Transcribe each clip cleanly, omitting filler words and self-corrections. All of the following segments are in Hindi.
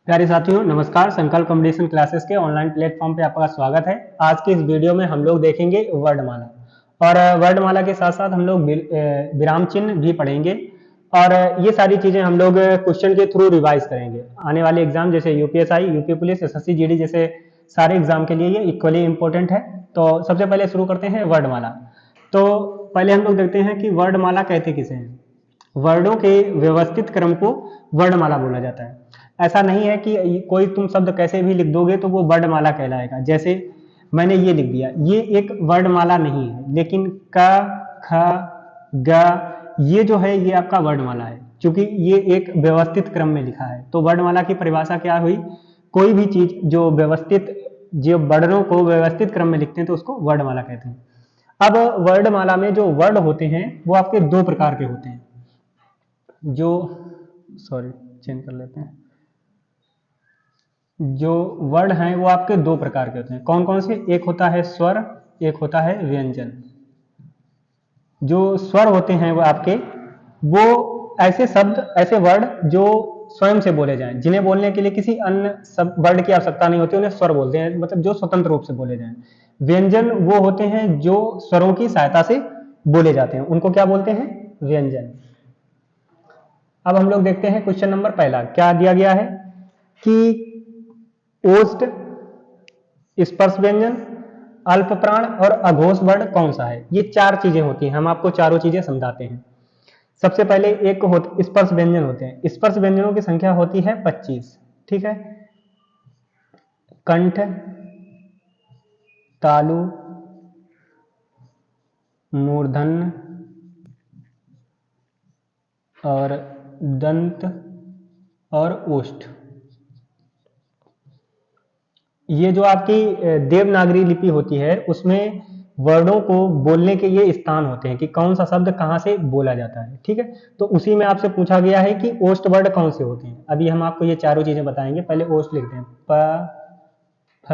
प्यारे साथियों नमस्कार। संकल्प कॉम्पिटिशन क्लासेस के ऑनलाइन प्लेटफॉर्म पे आपका स्वागत है। आज की इस वीडियो में हम लोग देखेंगे वर्णमाला और वर्णमाला के साथ साथ हम लोग विराम चिन्ह भी पढ़ेंगे और ये सारी चीजें हम लोग क्वेश्चन के थ्रू रिवाइज करेंगे। आने वाले एग्जाम जैसे UPSI, UP police, SSC, GD जैसे सारे एग्जाम के लिए ये इक्वली इंपॉर्टेंट है। तो सबसे पहले शुरू करते हैं वर्णमाला। तो पहले हम लोग देखते हैं कि वर्णमाला कहते किसे हैं। वर्णों के व्यवस्थित क्रम को वर्णमाला बोला जाता है। ऐसा नहीं है कि कोई तुम शब्द कैसे भी लिख दोगे तो वो वर्णमाला कहलाएगा। जैसे मैंने ये लिख दिया, ये एक वर्णमाला नहीं है, लेकिन क, ख, ग ये जो है ये आपका वर्णमाला है, क्योंकि ये एक व्यवस्थित क्रम में लिखा है। तो वर्णमाला की परिभाषा क्या हुई? कोई भी चीज जो व्यवस्थित, जो वर्णों को व्यवस्थित क्रम में लिखते हैं तो उसको वर्णमाला कहते हैं। अब वर्णमाला में जो वर्ण होते हैं वो आपके दो प्रकार के होते हैं। चेंज कर लेते हैं। जो वर्ण हैं वो आपके दो प्रकार के होते हैं। कौन कौन से? एक होता है स्वर, एक होता है व्यंजन। जो स्वर होते हैं वो आपके, वो ऐसे शब्द, ऐसे वर्ड जो स्वयं से बोले जाएं, जिन्हें बोलने के लिए किसी अन्य वर्ड की आवश्यकता नहीं होती, उन्हें स्वर बोलते हैं, मतलब जो स्वतंत्र रूप से बोले जाएं। व्यंजन वो होते हैं जो स्वरों की सहायता से बोले जाते हैं, उनको क्या बोलते हैं? व्यंजन। अब हम लोग देखते हैं क्वेश्चन नंबर पहला। क्या दिया गया है कि ओष्ठ, स्पर्श व्यंजन, अल्प प्राण और अघोष वर्ण कौन सा है? ये चार चीजें होती हैं, हम आपको चारों चीजें समझाते हैं। सबसे पहले एक स्पर्श व्यंजन होते हैं। स्पर्श व्यंजनों की संख्या होती है 25। ठीक है। कंठ, तालु, मूर्धन्य और दंत और ओष्ठ। ये जो आपकी देवनागरी लिपि होती है उसमें वर्णों को बोलने के ये स्थान होते हैं कि कौन सा शब्द कहाँ से बोला जाता है। ठीक है। तो उसी में आपसे पूछा गया है कि ओष्ठ वर्ण कौन से होते हैं। अभी हम आपको ये चारों चीजें बताएंगे। पहले ओष्ठ लिखते हैं। प, फ,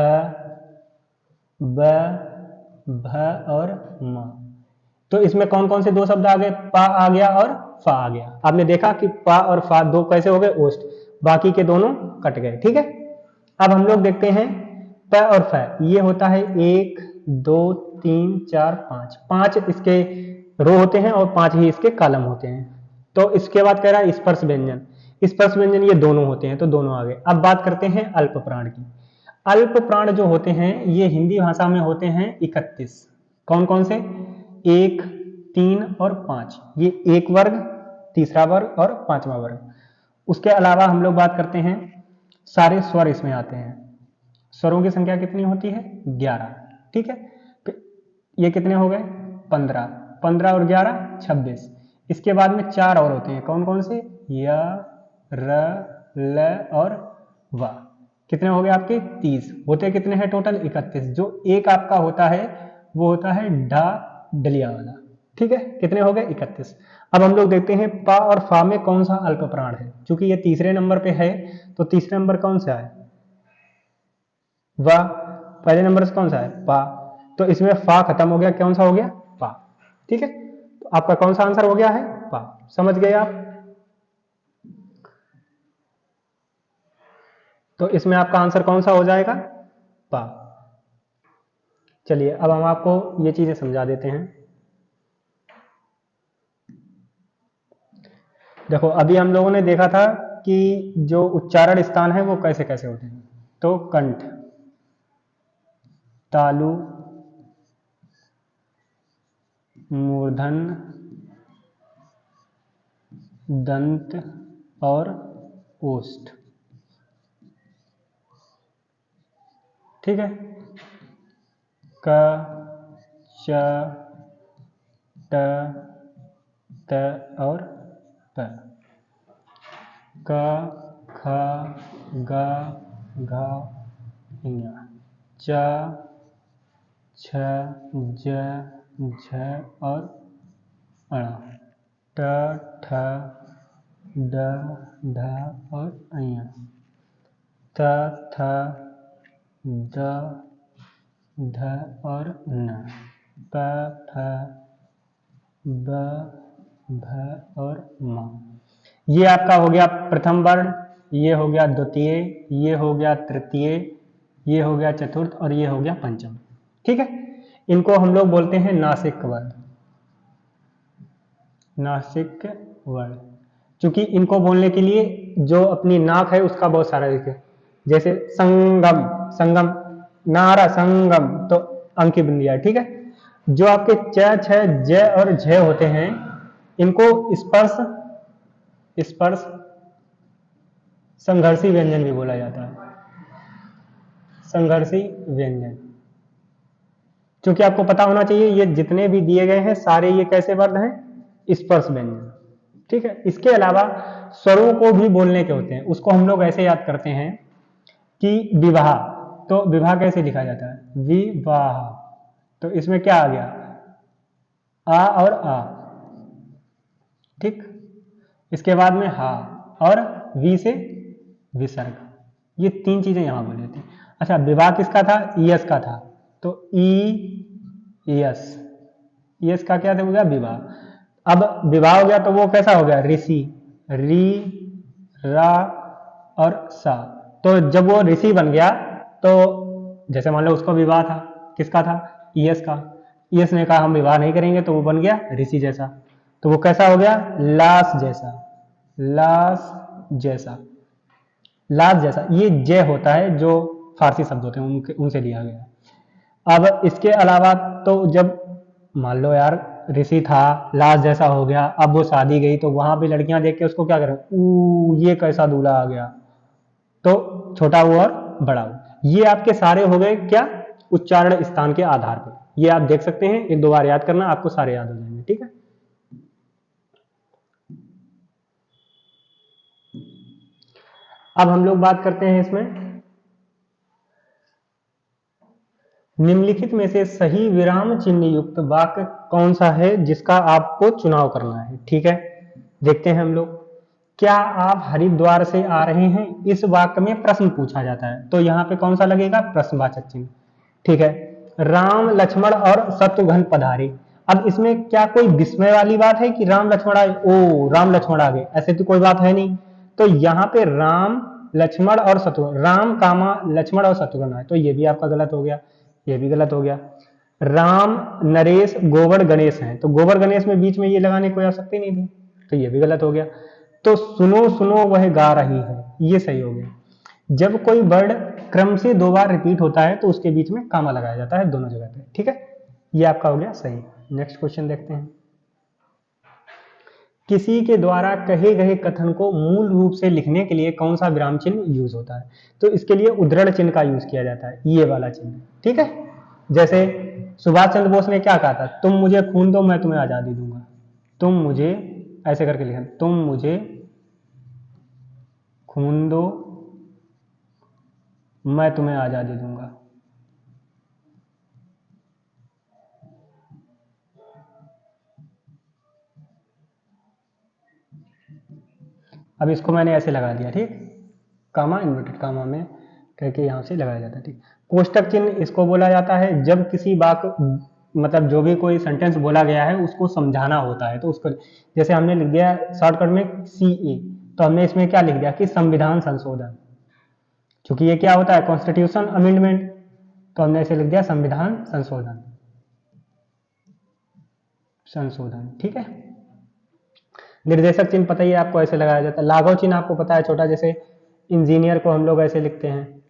ब, भ और म। तो इसमें कौन कौन से दो शब्द आ गए? पा आ गया और फा आ गया। आपने देखा कि पा और फा दो कैसे हो गए? ओष्ठ। बाकी के दोनों कट गए। ठीक है। अब हम लोग देखते हैं प और फ। ये होता है 1 2 3 4 5। 5 इसके रो होते हैं और 5 ही इसके कॉलम होते हैं। तो इसके बाद कह रहा है स्पर्श व्यंजन। स्पर्श व्यंजन ये दोनों होते हैं, तो दोनों आ गए। अब बात करते हैं अल्प प्राण की। अल्प प्राण जो होते हैं ये हिंदी भाषा में होते हैं 31। कौन कौन से? 1, 3 और 5। ये एक वर्ग, तीसरा वर्ग और पांचवा वर्ग। उसके अलावा हम लोग बात करते हैं, सारे स्वर इसमें आते हैं। स्वरों की संख्या कितनी होती है? 11। ठीक है। ये कितने हो गए? 15। 15 और 11 26। इसके बाद में चार और होते हैं। कौन कौन से? य, र, ल और व। कितने हो गए आपके? 30। होते कितने हैं टोटल? 31। जो एक आपका होता है वो होता है ढा डलिया वाला। ठीक है। कितने हो गए? 31। अब हम लोग देखते हैं पा और फा में कौन सा अल्प प्राण है। क्योंकि ये तीसरे नंबर पे है तो तीसरे नंबर कौन सा है? वा। पहले नंबर से कौन सा है? पा। तो इसमें फा खत्म हो गया, कौन सा हो गया? पा। ठीक है। तो आपका कौन सा आंसर हो गया है? पा। समझ गए आप? तो इसमें आपका आंसर कौन सा हो जाएगा? पा। चलिए अब हम आपको ये चीजें समझा देते हैं। देखो अभी हम लोगों ने देखा था कि जो उच्चारण स्थान है वो कैसे कैसे होते हैं। तो कंठ, तालु, मूर्धन्य, दंत और ओष्ठ। ठीक है। क, च, ट, त और प। क, ख, ग, घ, ङ, च, छ, ज, झ और अण। ट, ठ, ड, ढ और ञ। त, थ, द, ध और न। प, फ, ब, भ और म। ये आपका हो गया प्रथम वर्ण। ये हो गया द्वितीय, ये हो गया तृतीय, ये हो गया चतुर्थ और ये हो गया पंचम। ठीक है, इनको हम लोग बोलते हैं नासिक वर्ण, नासिक वर्ण। क्योंकि इनको बोलने के लिए जो अपनी नाक है उसका बहुत सारा दिखे, जैसे संगम, संगम, नारा संगम, तो अंक की बिंदिया है। ठीक है, जो आपके च, छ, ज और झ होते हैं इनको स्पर्श, स्पर्श संघर्षी व्यंजन भी बोला जाता है, संघर्षी व्यंजन। क्योंकि आपको पता होना चाहिए ये जितने भी दिए गए हैं सारे ये कैसे वर्ण हैं, स्पर्श व्यंजन। ठीक है, इसके अलावा स्वरों को भी बोलने के होते हैं, उसको हम लोग ऐसे याद करते हैं कि विवाह, तो विवाह कैसे लिखा जाता है, विवाह, तो इसमें क्या आ गया, आ और आ। ठीक, इसके बाद में हा और वी से विसर्ग, ये तीन चीजें यहां बोली जाती हैं। अच्छा, विवाह किसका था, यस का था, तो ई यस, यस का क्या हो गया, विवाह। अब विवाह हो गया तो वो कैसा हो गया, ऋषि, री, रा और सा। तो जब वो ऋषि बन गया तो जैसे मान लो उसको विवाह था, किसका था, यस का, यस ने कहा हम विवाह नहीं करेंगे तो वो बन गया ऋषि जैसा, तो वो कैसा हो गया, लास जैसा, लास जैसा, लास जैसा। ये जय होता है जो फारसी शब्द होते हैं उनसे लिया गया। अब इसके अलावा तो जब मान लो यार ऋषि था, लाश जैसा हो गया, अब वो शादी गई तो वहां पे लड़कियां देख के उसको क्या करें, ये कैसा दूल्हा आ गया, तो छोटा वो और बड़ा वो, ये आपके सारे हो गए क्या, उच्चारण स्थान के आधार पर। ये आप देख सकते हैं, एक दो बार याद करना, आपको सारे याद हो जाएंगे। ठीक है, अब हम लोग बात करते हैं इसमें निम्नलिखित में से सही विराम चिन्ह युक्त वाक्य कौन सा है जिसका आपको चुनाव करना है। ठीक है, देखते हैं हम लोग। क्या आप हरिद्वार से आ रहे हैं, इस वाक्य में प्रश्न पूछा जाता है, तो यहाँ पे कौन सा लगेगा, प्रश्नवाचक चिन्ह। ठीक है, राम लक्ष्मण और शत्रुघ्न पधारे, अब इसमें क्या कोई विस्मय वाली बात है कि राम लक्ष्मण आए, ओ राम लक्ष्मण आ गए, ऐसे तो कोई बात है नहीं। तो यहाँ पे राम लक्ष्मण और शत्रुघ्न, राम कामा लक्ष्मण और शत्रुघ्न आए, तो ये भी आपका गलत हो गया, ये भी गलत हो गया। राम नरेश गोवर्ध गणेश हैं, तो गोवर्ध गणेश में बीच में ये लगाने की कोई आवश्यकता ही नहीं थी, तो ये भी गलत हो गया। तो सुनो सुनो वह गा रही है, ये सही हो गया। जब कोई वर्ड क्रम से दो बार रिपीट होता है तो उसके बीच में कामा लगाया जाता है दोनों जगह पे। ठीक है, ये आपका हो गया सही। नेक्स्ट क्वेश्चन देखते हैं। किसी के द्वारा कहे गए कथन को मूल रूप से लिखने के लिए कौन सा विराम चिन्ह यूज होता है, तो इसके लिए उद्धरण चिन्ह का यूज किया जाता है, ये वाला चिन्ह। ठीक है, जैसे सुभाष चंद्र बोस ने क्या कहा था, तुम मुझे खून दो मैं तुम्हें आजादी दूंगा, तुम मुझे, ऐसे करके लिखा, तुम मुझे खून दो मैं तुम्हें आजादी दूंगा। अब इसको मैंने ऐसे लगा दिया, ठीक, कामा इन्वर्टेड कामा में करके यहां से लगाया जाता है। ठीक, कोष्टक चिन्ह इसको बोला जाता है जब किसी वाक्य मतलब जो भी कोई सेंटेंस बोला गया है उसको समझाना होता है, तो उसको, जैसे हमने लिख दिया शॉर्टकट में CA, तो हमने इसमें क्या लिख दिया कि संविधान संशोधन, क्योंकि ये क्या होता है, कॉन्स्टिट्यूशन अमेंडमेंट, तो हमने इसे लिख दिया संविधान संशोधन, संशोधन। ठीक है, निर्देशक चिन्ह पता ही है आपको, ऐसे लगाया जाता है। लाघव चिन्ह आपको पता है, छोटा, जैसे इंजीनियर को हम लोग ऐसे लिखते हैं,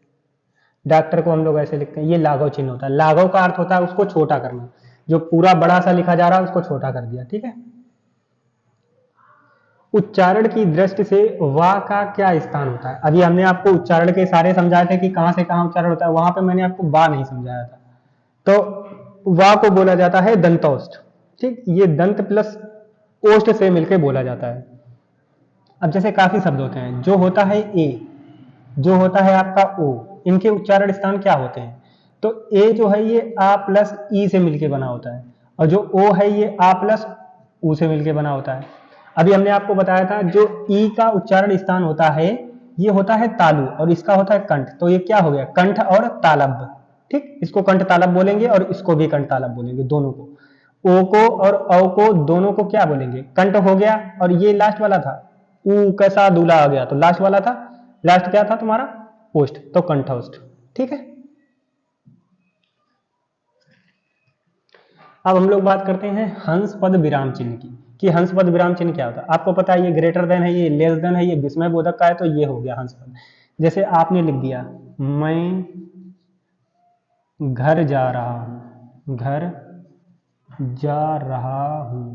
डॉक्टर को हम लोग ऐसे लिखते हैं, ये लाघव चिन्ह होता है। लाघव का अर्थ होता है उसको छोटा करना, जो पूरा बड़ा सा लिखा जा रहा है उसको छोटा कर दिया। ठीक है, उच्चारण की दृष्टि से वाह का क्या स्थान होता है, अभी हमने आपको उच्चारण के सारे समझाए थे कि कहां से कहां उच्चारण होता है, वहां पे मैंने आपको वाह नहीं समझाया था। तो वाह को बोला जाता है दंतोष्ठ। ठीक, ये दंत प्लस ओष्ठ से मिलकर बोला जाता है। अब जैसे काफी शब्द होते हैं, जो होता है ए, जो होता है आपका ओ, इनके उच्चारण स्थान क्या होते हैं, तो ए जो है ये आ प्लस ई से मिलकर बना होता है, और जो ओ है ये आ प्लस ऊ से मिलकर बना होता है। अभी हमने आपको बताया था जो ई का उच्चारण स्थान होता है ये होता है तालु और इसका होता है कंठ, तो ये क्या हो गया, कंठ और तालब। ठीक, इसको कंठ तालब बोलेंगे और इसको भी कंठ तालब बोलेंगे, दोनों को, ओ को और औ को दोनों को क्या बोलेंगे, कंठ हो गया, और ये लास्ट वाला था ऊ कैसा दूल्हा आ गया, तो लास्ट वाला था लास्ट क्या था तुम्हारा? ओष्ठ, तो कंठोष्ठ। ठीक है, अब हम लोग बात करते हैं हंस पद विराम चिन्ह की, कि हंस पद विराम चिन्ह क्या होता है। आपको पता है ये ग्रेटर देन है, ये लेस देन है, ये विस्मय बोधक का है, तो ये हो गया हंस पद। जैसे आपने लिख दिया मैं घर जा रहा हूं, घर जा रहा हूं,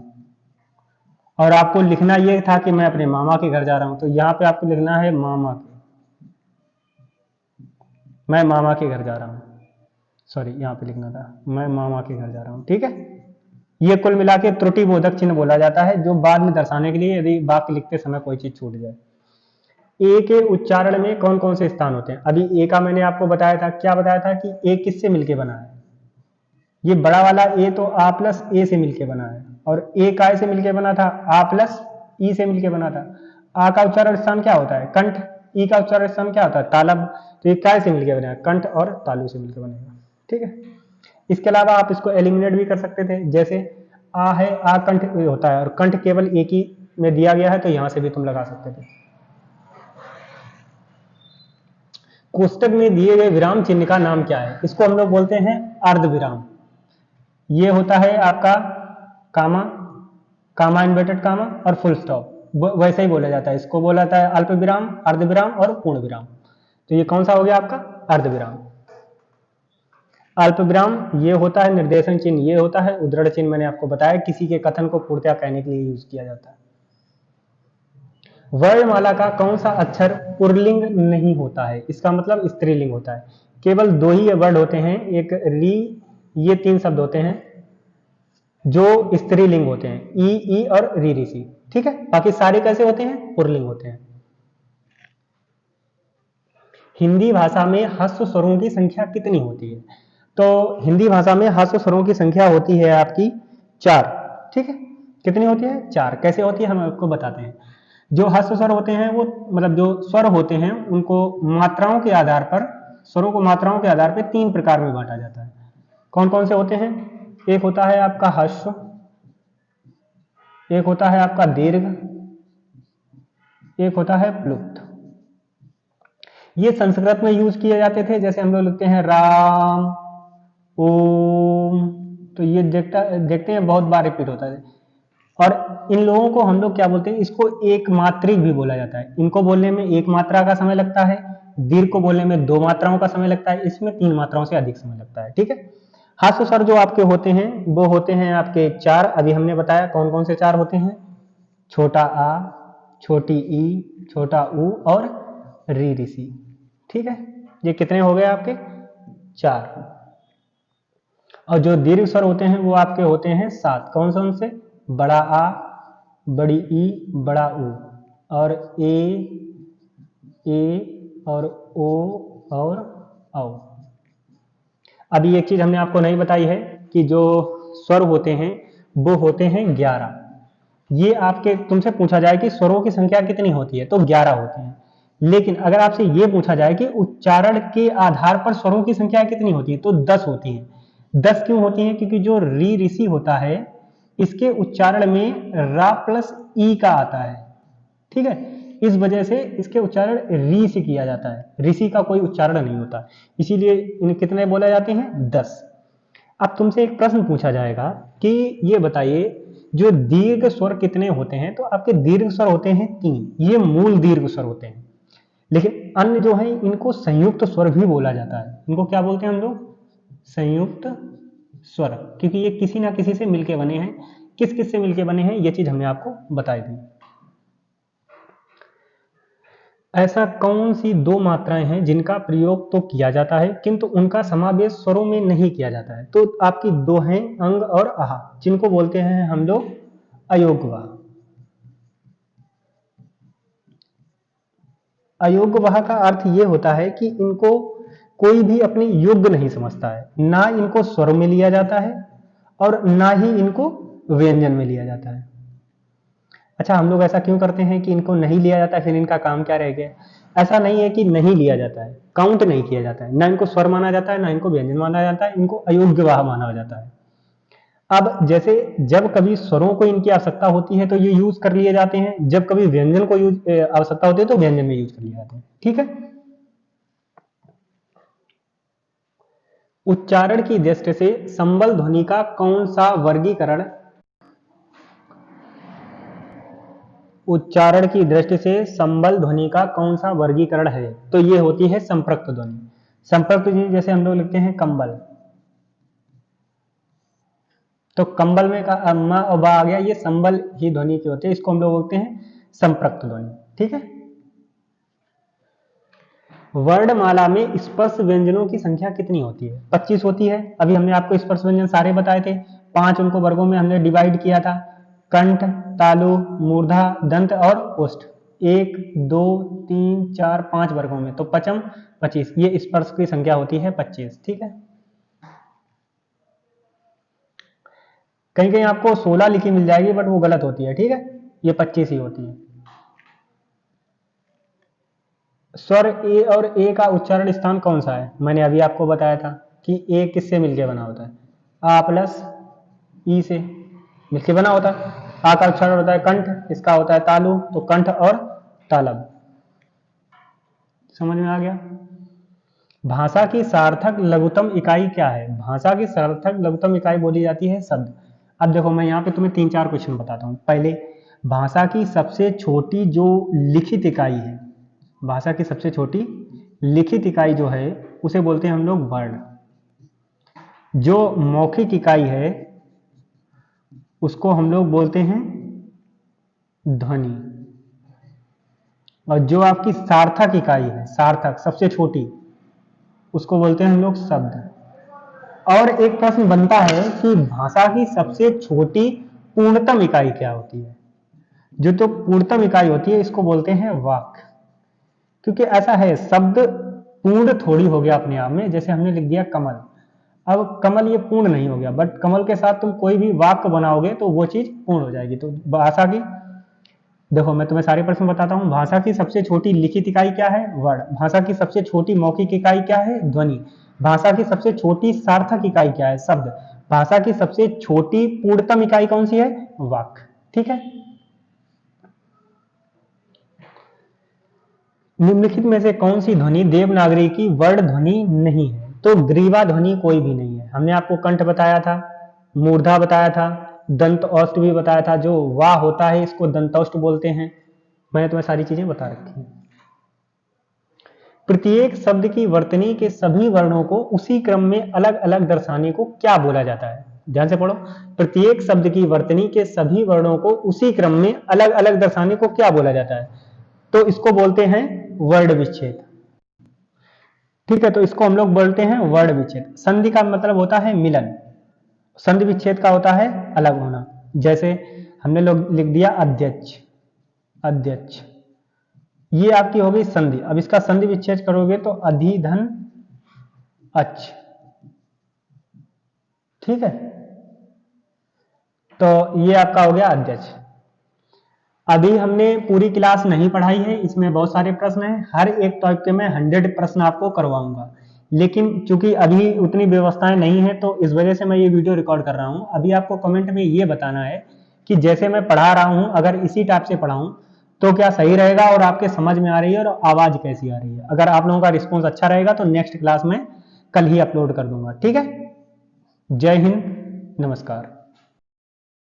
और आपको लिखना ये था कि मैं अपने मामा के घर जा रहा हूं, तो यहां पे आपको लिखना है मामा के, मैं मामा के घर जा रहा हूं, सॉरी यहां पे लिखना था मैं मामा के घर जा रहा हूं। ठीक है, ये कुल मिला के त्रुटि बोधक चिन्ह बोला जाता है, जो बाद में दर्शाने के लिए यदि वाक्य लिखते समय कोई चीज छूट जाए। ए के उच्चारण में कौन कौन से स्थान होते हैं? अभी ए का मैंने आपको बताया था, क्या बताया था कि ए किससे मिलके बना है? ये बड़ा वाला ए तो आ प्लस ए से मिलके बना है, और ए काय से मिलके बना था? आ प्लस ई से मिलके बना था। आ का उच्चारण स्थान क्या होता है? कंठ। ई का उच्चारण स्थान क्या होता है? तालब। तो ये काय से मिलके बना है? कंठ और तालु से मिलके बनेगा। ठीक है, इसके अलावा आप इसको एलिमिनेट भी कर सकते थे, जैसे आ है, आ कंठ होता है और कंठ केवल एक ही में दिया गया है, तो यहां से भी तुम लगा सकते थे। कोष्टक में दिए गए विराम चिन्ह का नाम क्या है? इसको हम लोग बोलते हैं अर्ध विराम। ये होता है आपका कामा, कामा इन्वर्टेड कामा और फुल स्टॉप, वैसे ही बोला जाता है। इसको बोला जाता है अल्प विराम, अर्ध विराम और पूर्ण विराम। तो ये कौन सा हो गया आपका? अर्ध विराम। अल्प विराम ये होता है निर्देशन चिन्ह, ये होता है उद्धरण चिन्ह। मैंने आपको बताया किसी के कथन को पूर्णतः कहने के लिए यूज किया जाता है। वर्णमाला का कौन सा अक्षर पुल्लिंग नहीं होता है? इसका मतलब स्त्रीलिंग होता है। केवल दो ही वर्ड होते हैं, एक री, ये तीन शब्द होते हैं जो स्त्रीलिंग होते हैं, ई और री ऋषि। ठीक है, बाकी सारे कैसे होते हैं? पुल्लिंग होते हैं। हिंदी भाषा में ह्रस्व स्वरों की संख्या कितनी होती है? तो हिंदी भाषा में ह्रस्व स्वरों की संख्या होती है आपकी 4। ठीक है, कितनी होती है? 4। कैसे होती है हम आपको बताते हैं। जो ह्रस्व स्वर होते हैं वो मतलब जो स्वर होते हैं उनको मात्राओं के आधार पर, स्वरों को मात्राओं के आधार पर 3 प्रकार में बांटा जाता है। कौन कौन से होते हैं? एक होता है आपका ह्रस्व, एक होता है आपका दीर्घ, एक होता है प्लुप्त। ये संस्कृत में यूज किए जाते थे, जैसे हम लोग लिखते हैं राम, ओम, तो ये देखते हैं बहुत बार रिपीट होता है। और इन लोगों को हम लोग क्या बोलते हैं? इसको एक मात्रिक भी बोला जाता है। इनको बोलने में 1 मात्रा का समय लगता है, दीर्घ को बोलने में 2 मात्राओं का समय लगता है, इसमें 3 मात्राओं से अधिक समय लगता है। ठीक है, ह्रस्व स्वर जो आपके होते हैं वो होते हैं आपके 4। अभी हमने बताया कौन कौन से 4 होते हैं, छोटा आ, छोटी ई, छोटा ऊ और री ऋषि। ठीक है, ये कितने हो गए आपके? 4। और जो दीर्घ स्वर होते हैं वो आपके होते हैं 7। कौन से? उनसे बड़ा आ, बड़ी ई, बड़ा ऊ, और ए और ओ और औ। अभी एक चीज हमने आपको नहीं बताई है कि जो स्वर होते हैं वो होते हैं 11। ये आपके तुमसे पूछा जाए कि स्वरों की संख्या कितनी होती है, तो 11 होती है। लेकिन अगर आपसे ये पूछा जाए कि उच्चारण के आधार पर स्वरों की संख्या कितनी होती है, तो 10 होती है। 10 क्यों होती है? क्योंकि जो री ऋषि होता है इसके उच्चारण में रा प्लस ई का आता है। ठीक है, इस वजह से इसके उच्चारण री से किया जाता है, ऋषि का कोई उच्चारण नहीं होता, इसीलिए इन कितने बोले जाते हैं? 10। अब तुमसे एक प्रश्न पूछा जाएगा कि ये बताइए जो दीर्घ स्वर कितने होते हैं? तो आपके दीर्घ स्वर होते हैं 3, ये मूल दीर्घ स्वर होते हैं। लेकिन अन्य जो है इनको संयुक्त स्वर भी बोला जाता है। इनको क्या बोलते हैं हम लोग? संयुक्त स्वर, क्योंकि ये किसी ना किसी से मिलके बने हैं। किस किस से मिलके बने हैं ये चीज हमने आपको बताई दी। ऐसा कौन सी 2 मात्राएं हैं जिनका प्रयोग तो किया जाता है किंतु उनका समावेश स्वरों में नहीं किया जाता है? तो आपकी 2 हैं, अंग और आह, जिनको बोलते हैं हम लोग अयोग्यवाह। अयोग्यवाह का अर्थ ये होता है कि इनको कोई भी अपने योग्य नहीं समझता है, ना इनको स्वर में लिया जाता है और ना ही इनको व्यंजन में लिया जाता है। अच्छा, हम लोग ऐसा क्यों करते हैं कि इनको नहीं लिया जाता है, फिर इनका काम क्या रह गया? ऐसा नहीं है कि नहीं लिया जाता है, काउंट नहीं किया जाता है, ना इनको स्वर माना जाता है, ना इनको व्यंजन माना जाता है, इनको अयोग्यवाह माना जाता है। अब जैसे जब कभी स्वरों को इनकी आवश्यकता होती है तो ये यूज कर लिए जाते हैं, जब कभी व्यंजन को यूज आवश्यकता होती है तो व्यंजन में यूज कर लिए जाते हैं। ठीक है। उच्चारण की दृष्टि से संबल ध्वनि का कौन सा वर्गीकरण, उच्चारण की दृष्टि से संबल ध्वनि का कौन सा वर्गीकरण है, तो ये होती है संपृक्त ध्वनि। संपृक्त ध्वनि जैसे हम लोग लिखते हैं कंबल, तो कंबल में का अम्मा और बा आ गया, ये संबल ही ध्वनि के होते हैं, इसको हम लोग बोलते हैं संपृक्त ध्वनि। ठीक है। वर्णमाला में स्पर्श व्यंजनों की संख्या कितनी होती है? 25 होती है। अभी हमने आपको स्पर्श व्यंजन सारे बताए थे, 5 उनको वर्गों में हमने डिवाइड किया था, कंठ, तालु, मूर्धा, दंत और ओष्ठ। 1 2 3 4 5 वर्गों में, तो पचम 25, ये स्पर्श की संख्या होती है 25। ठीक है। कहीं कहीं आपको 16 लिखी मिल जाएगी, बट वो गलत होती है। ठीक है, ये 25 ही होती है। स्वर ए और ए का उच्चारण स्थान कौन सा है? मैंने अभी आपको बताया था कि ए किससे मिलके बना होता है? आ प्लस ई से मिलके बना होता है। आ का उच्चारण होता है कंठ, इसका होता है तालु, तो कंठ और तालब। समझ में आ गया? भाषा की सार्थक लघुत्तम इकाई क्या है? भाषा की सार्थक लघुत्तम इकाई बोली जाती है शब्द। अब देखो, मैं यहाँ पे तुम्हें 3-4 क्वेश्चन बताता हूँ। पहले, भाषा की सबसे छोटी जो लिखित इकाई है, भाषा की सबसे छोटी लिखित इकाई जो है उसे बोलते हैं हम लोग वर्ण। जो मौखिक इकाई है उसको हम लोग बोलते हैं ध्वनि। और जो आपकी सार्थक इकाई है, सार्थक सबसे छोटी, उसको बोलते हैं हम लोग शब्द। और एक प्रश्न बनता है कि भाषा की सबसे छोटी पूर्णतम इकाई क्या होती है? जो तो पूर्णतम इकाई होती है इसको बोलते हैं वाक्य। क्योंकि ऐसा है, शब्द पूर्ण थोड़ी हो गया अपने आप में। जैसे हमने लिख दिया कमल, अब कमल ये पूर्ण नहीं हो गया, बट कमल के साथ तुम कोई भी वाक्य बनाओगे तो वो चीज पूर्ण हो जाएगी। तो भाषा की, देखो मैं तुम्हें सारे प्रश्न बताता हूँ। भाषा की सबसे छोटी लिखित इकाई क्या है? वर्ण। भाषा की सबसे छोटी मौखिक इकाई क्या है? ध्वनि। भाषा की सबसे छोटी सार्थक इकाई क्या है? शब्द। भाषा की सबसे छोटी पूर्णतम इकाई कौन सी है? वाक्य। ठीक है। निम्नलिखित में से कौन सी ध्वनि देवनागरी की वर्ण ध्वनि नहीं है? तो ग्रीवा ध्वनि कोई भी नहीं है। हमने आपको कंठ बताया था, मूर्धा बताया था, दंत औष्ठ भी बताया था। जो वाह होता है इसको दंतौष्ठ बोलते हैं। मैंने तुम्हें सारी चीजें बता रखी हैं। प्रत्येक शब्द की वर्तनी के सभी वर्णों को उसी क्रम में अलग अलग दर्शाने को क्या बोला जाता है? ध्यान से पढ़ो। प्रत्येक शब्द की वर्तनी के सभी वर्णों को उसी क्रम में अलग अलग दर्शाने को क्या बोला जाता है? तो इसको बोलते हैं वर्ण विच्छेद। ठीक है, तो इसको हम लोग बोलते हैं वर्ण विच्छेद। संधि का मतलब होता है मिलन, संधि विच्छेद का होता है अलग होना। जैसे हमने लोग लिख दिया अध्यक्ष, अध्यक्ष, ये आपकी हो गई संधि। अब इसका संधि विच्छेद करोगे तो अधिधन अच्छ। ठीक है, तो ये आपका हो गया अध्यक्ष। अभी हमने पूरी क्लास नहीं पढ़ाई है, इसमें बहुत सारे प्रश्न हैं। हर एक टॉपिक के मैं 100 प्रश्न आपको करवाऊंगा, लेकिन चूंकि अभी उतनी व्यवस्थाएं नहीं है तो इस वजह से मैं ये वीडियो रिकॉर्ड कर रहा हूं। अभी आपको कमेंट में ये बताना है कि जैसे मैं पढ़ा रहा हूं, अगर इसी टाइप से पढ़ाऊं तो क्या सही रहेगा और आपके समझ में आ रही है और आवाज कैसी आ रही है। अगर आप लोगों का रिस्पॉन्स अच्छा रहेगा तो नेक्स्ट क्लास में कल ही अपलोड कर दूंगा। ठीक है, जय हिंद, नमस्कार।